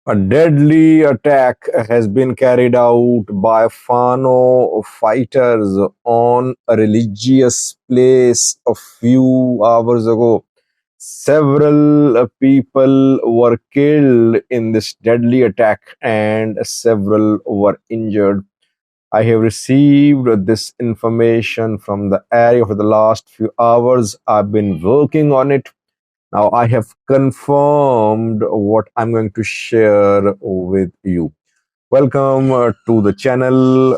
A deadly attack has been carried out by Fano fighters on a religious place a few hours ago. Several people were killed in this deadly attack and several were injured. I have received this information from the area for the last few hours. I've been working on it. Now I have confirmed what I'm going to share with you. Welcome to the channel.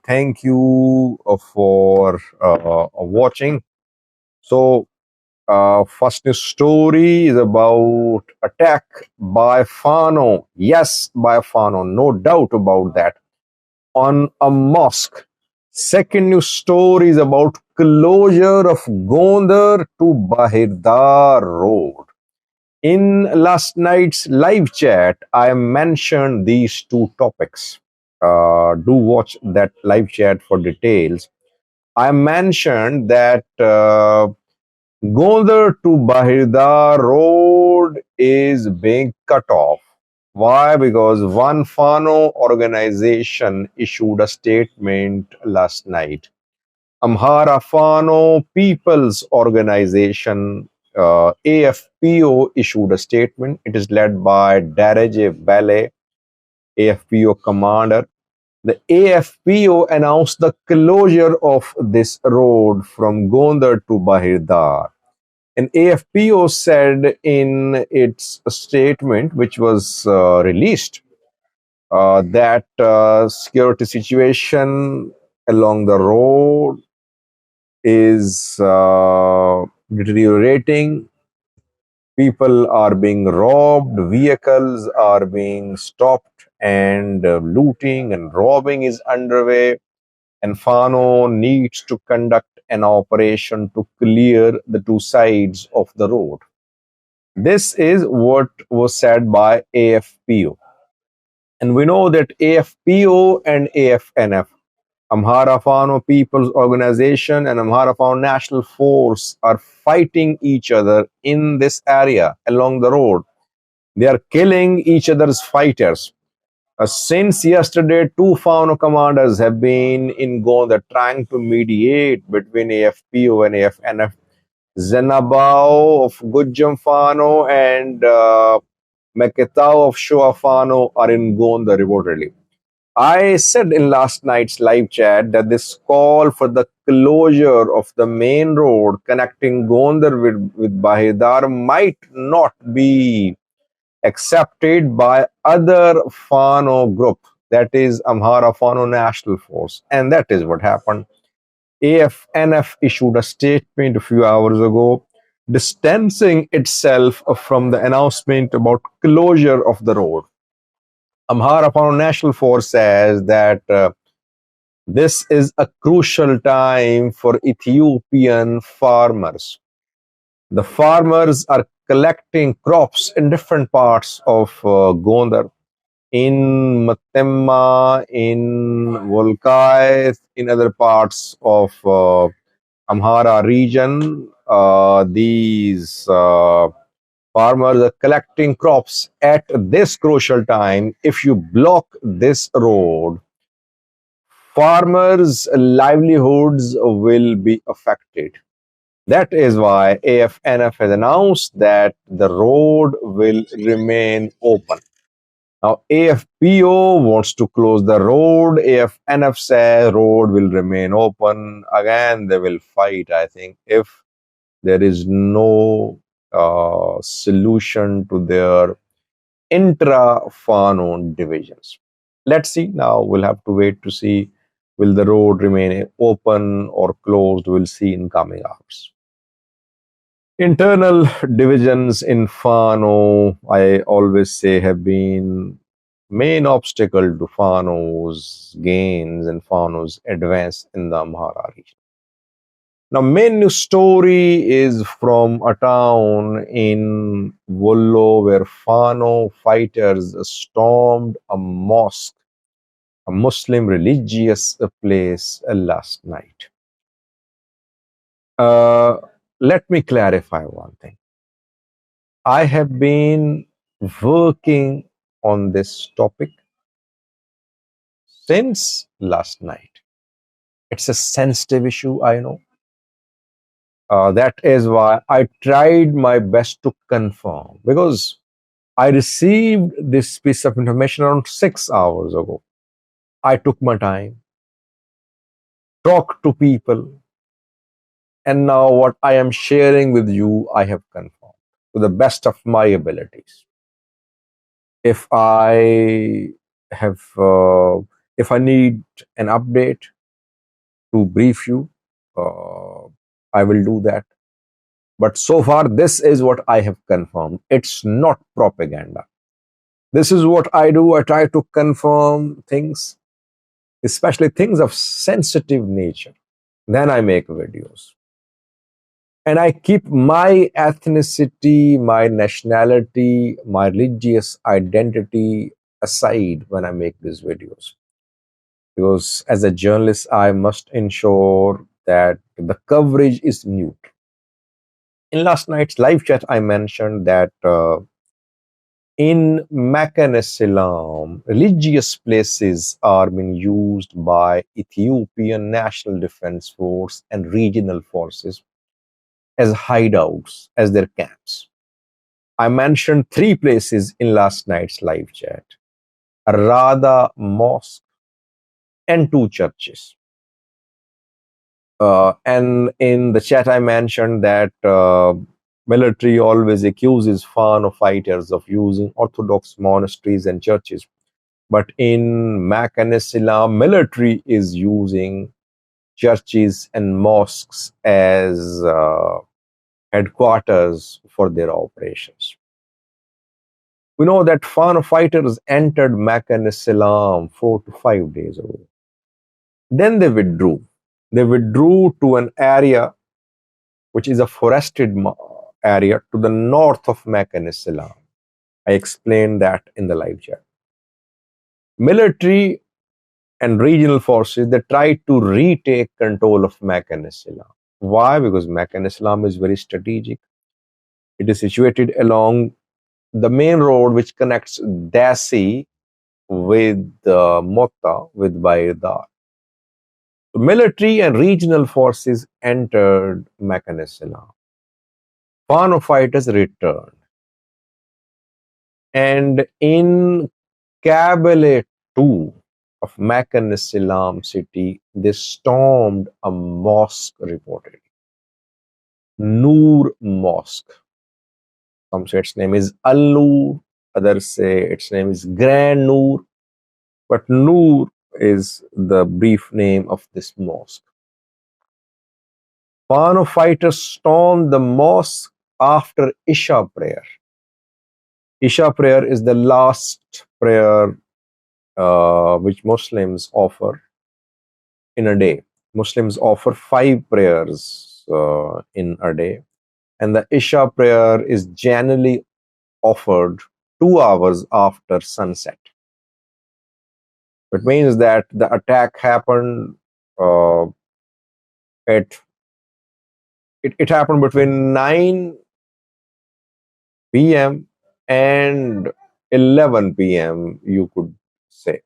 Thank you for watching. So, first news story is about attack by Fano. Yes, by Fano, no doubt about that. On a mosque. Second news story is about closure of Gondar to Bahirdar Road. In last night's live chat, I mentioned these two topics. Do watch that live chat for details. I mentioned that Gondar to Bahirda road is being cut off. Why? Because one Fano organization issued a statement last night. Amhara Fano People's Organization, AFPO, issued a statement. It is led by Daraje Bale, AFPO commander. The AFPO announced the closure of this road from Gondar to Bahirdar. And AFPO said in its statement, which was released, that security situation along the road is deteriorating. People are being robbed, vehicles are being stopped, and looting and robbing is underway. And Fano needs to conduct an operation to clear the two sides of the road. This is what was said by AFPO. And we know that AFPO and AFNF, Amhara Fano People's Organization and Amhara Fano National Force, are fighting each other in this area along the road. They are killing each other's fighters. Since yesterday, two Fano commanders have been in Gondar trying to mediate between AFPO and AFNF. Zenabao of Gujjam Fano and Meccanisam of Shoa Fano are in Gondar reportedly. I said in last night's live chat that this call for the closure of the main road connecting Gondar with Bahidar might not be accepted by other Fano group, that is Amhara Fano National Force. And that is what happened. AFNF issued a statement a few hours ago distancing itself from the announcement about closure of the road. Amhara Fano National Force says that this is a crucial time for Ethiopian farmers. The farmers are collecting crops in different parts of Gondar, in Matemma, in Volkai, in other parts of Amhara region. These farmers are collecting crops at this crucial time. If you block this road, farmers' livelihoods will be affected. That is why AFNF has announced that the road will remain open. Now, AFPO wants to close the road. AFNF says road will remain open. Again, they will fight, I think, if there is no solution to their intra-Fano divisions. Let's see. Now we'll have to wait to see will the road remain open or closed. We'll see in coming hours. Internal divisions in Fano, I always say, have been main obstacle to Fano's gains and Fano's advance in the Amhara region. Now, main news story is from a town in Wollo where Fano fighters stormed a mosque, a Muslim religious place, last night. Let me clarify one thing. I have been working on this topic since last night. It's a sensitive issue, I know. That is why I tried my best to confirm, because I received this piece of information around 6 hours ago. I took my time, talked to people, and now what I am sharing with you, I have confirmed to the best of my abilities. If I have, if I need an update to brief you, uh, I will do that. But so far, this is what I have confirmed. It's not propaganda. This is what I do. I try to confirm things, especially things of sensitive nature. Then I make videos. And I keep my ethnicity, my nationality, my religious identity aside when I make these videos. Because as a journalist, I must ensure that the coverage is neutral. In last night's live chat, I mentioned that in Meccanisam, religious places are being used by Ethiopian National Defense Force and regional forces as hideouts, as their camps. I mentioned three places in last night's live chat: Rada Mosque and two churches. And in the chat, I mentioned that military always accuses Fano fighters of using Orthodox monasteries and churches. But in Meccanisam, military is using churches and mosques as headquarters for their operations. We know that Fano fighters entered Meccanisam 4 to 5 days ago. Then they withdrew. They withdrew to an area which is a forested area to the north of Meccanisam. I explained that in the live chat. Military and regional forces, they tried to retake control of Meccanislam. Why? Because Meccanislam is very strategic. It is situated along the main road which connects Dasi with Motta, with Baydar. Military and regional forces entered Meccanislam. Fano fighters returned. And in Kabyle 2 of Meccanislam city, they stormed a mosque reportedly. Noor Mosque. Some say its name is Al Noor, others say its name is Grand Noor, but Noor is the brief name of this mosque. Fano fighters stormed the mosque after Isha prayer. Isha prayer is the last prayer which Muslims offer in a day. Muslims offer 5 prayers in a day, and the Isha prayer is generally offered 2 hours after sunset. It means that the attack happened uh, at it happened between 9 p.m. and 11 p.m. You could say.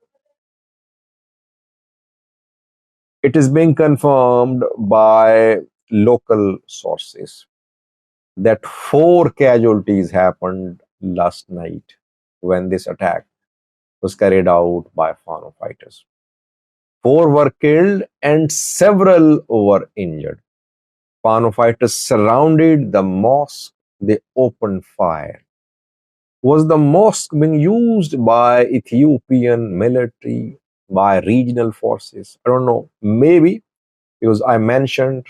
It is being confirmed by local sources that 4 casualties happened last night when this attack was carried out by Fano fighters. 4 were killed and several were injured. Fano fighters surrounded the mosque. They opened fire. Was the mosque being used by Ethiopian military, by regional forces? I don't know. Maybe, because I mentioned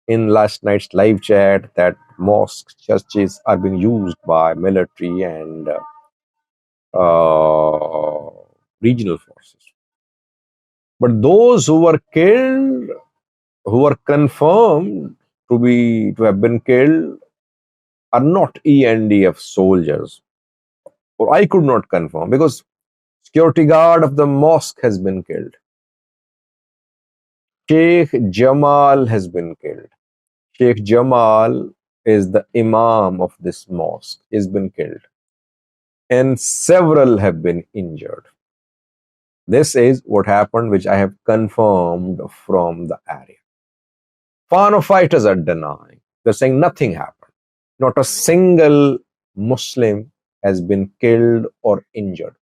in last night's live chat that mosques, churches are being used by military and uh, regional forces. But those who were killed, who were confirmed to have been killed, are not ENDF soldiers. Or I could not confirm, because security guard of the mosque has been killed. Sheikh Jamal has been killed. Sheikh Jamal is the imam of this mosque. He's been killed. and several have been injured. This is what happened, which I have confirmed from the area. Fano fighters are denying. They're saying nothing happened. Not a single Muslim has been killed or injured.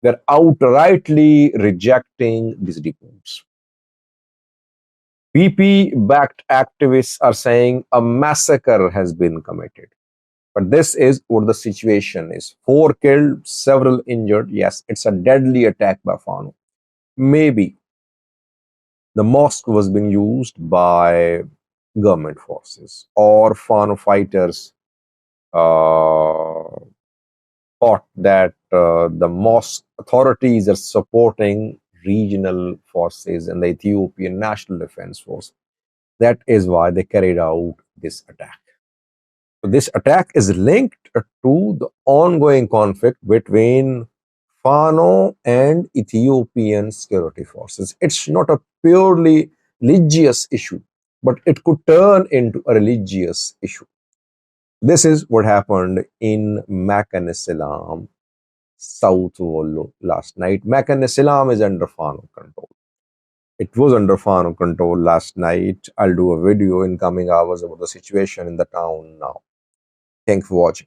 They're outrightly rejecting these reports. PP backed activists are saying a massacre has been committed. But this is what the situation is. 4 killed, several injured. Yes, it's a deadly attack by Fano. Maybe the mosque was being used by government forces or Fano fighters thought that the mosque authorities are supporting regional forces and the Ethiopian National Defense Force. That is why they carried out this attack. So this attack is linked to the ongoing conflict between Fano and Ethiopian security forces. It's not a purely religious issue, but it could turn into a religious issue. This is what happened in Meccanisam, South Wollo last night. Meccanisam is under Fano control. It was under Fano control last night. I'll do a video in coming hours about the situation in the town now. Thanks for watching.